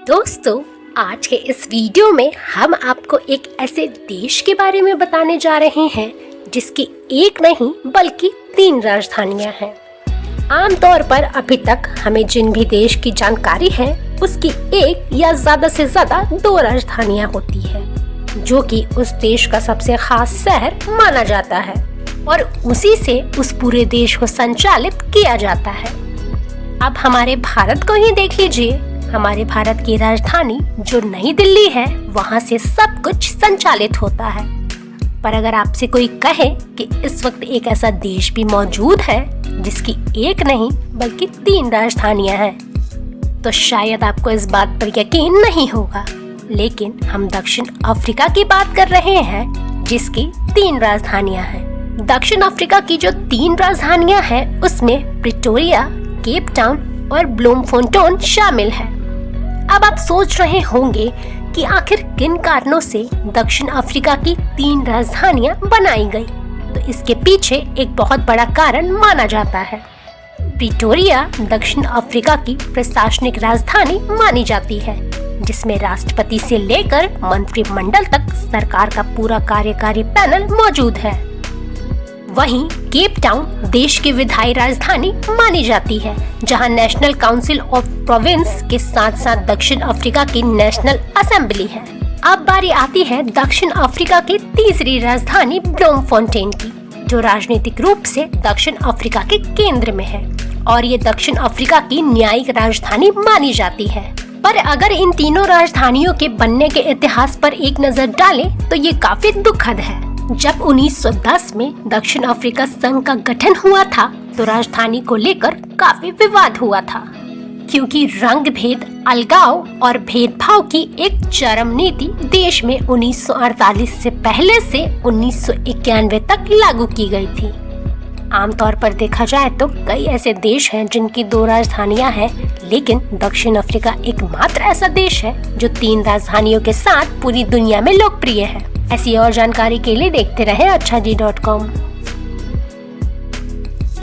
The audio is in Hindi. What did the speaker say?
दोस्तों, आज के इस वीडियो में हम आपको एक ऐसे देश के बारे में बताने जा रहे हैं जिसकी एक नहीं बल्कि 3 राजधानियां हैं। आमतौर पर अभी तक हमें जिन भी देश की जानकारी है उसकी एक या ज्यादा से ज्यादा 2 राजधानियां होती है, जो कि उस देश का सबसे खास शहर माना जाता है और उसी से उस पूरे देश को संचालित किया जाता है। अब हमारे भारत को ही देख लीजिए। हमारे भारत की राजधानी जो नई दिल्ली है, वहाँ से सब कुछ संचालित होता है। पर अगर आपसे कोई कहे कि इस वक्त एक ऐसा देश भी मौजूद है जिसकी एक नहीं बल्कि 3 राजधानियां हैं, तो शायद आपको इस बात पर यकीन नहीं होगा। लेकिन हम दक्षिण अफ्रीका की बात कर रहे हैं जिसकी 3 राजधानियां हैं। दक्षिण अफ्रीका की जो 3 राजधानियां हैं उसमें प्रिटोरिया, केप टाउन और ब्लूमफोंटेन शामिल है। अब आप सोच रहे होंगे कि आखिर किन कारणों से दक्षिण अफ्रीका की 3 राजधानियां बनाई गई। तो इसके पीछे एक बहुत बड़ा कारण माना जाता है। प्रिटोरिया दक्षिण अफ्रीका की प्रशासनिक राजधानी मानी जाती है, जिसमें राष्ट्रपति से लेकर मंत्रिमंडल तक सरकार का पूरा कार्यकारी पैनल मौजूद है। वहीं केप टाउन देश की विधायी राजधानी मानी जाती है, जहां नेशनल काउंसिल ऑफ प्रोविंस के साथ साथ दक्षिण अफ्रीका की नेशनल असेंबली है। अब बारी आती है दक्षिण अफ्रीका की तीसरी राजधानी ब्लूमफोंटेन की, जो राजनीतिक रूप से दक्षिण अफ्रीका के केंद्र में है और ये दक्षिण अफ्रीका की न्यायिक राजधानी मानी जाती है। पर अगर इन तीनों राजधानियों के बनने के इतिहास पर एक नजर डालें तो ये काफी दुखद है। जब 1910 में दक्षिण अफ्रीका संघ का गठन हुआ था तो राजधानी को लेकर काफी विवाद हुआ था, क्योंकि रंग भेद, अलगाव और भेदभाव की एक चरम नीति देश में 1948 से पहले से 1991 तक लागू की गई थी। आमतौर पर देखा जाए तो कई ऐसे देश हैं जिनकी 2 राजधानियां हैं, लेकिन दक्षिण अफ्रीका एकमात्र ऐसा देश है जो 3 राजधानियों के साथ पूरी दुनिया में लोकप्रिय है। ऐसी और जानकारी के लिए देखते रहें अच्छा जी.com।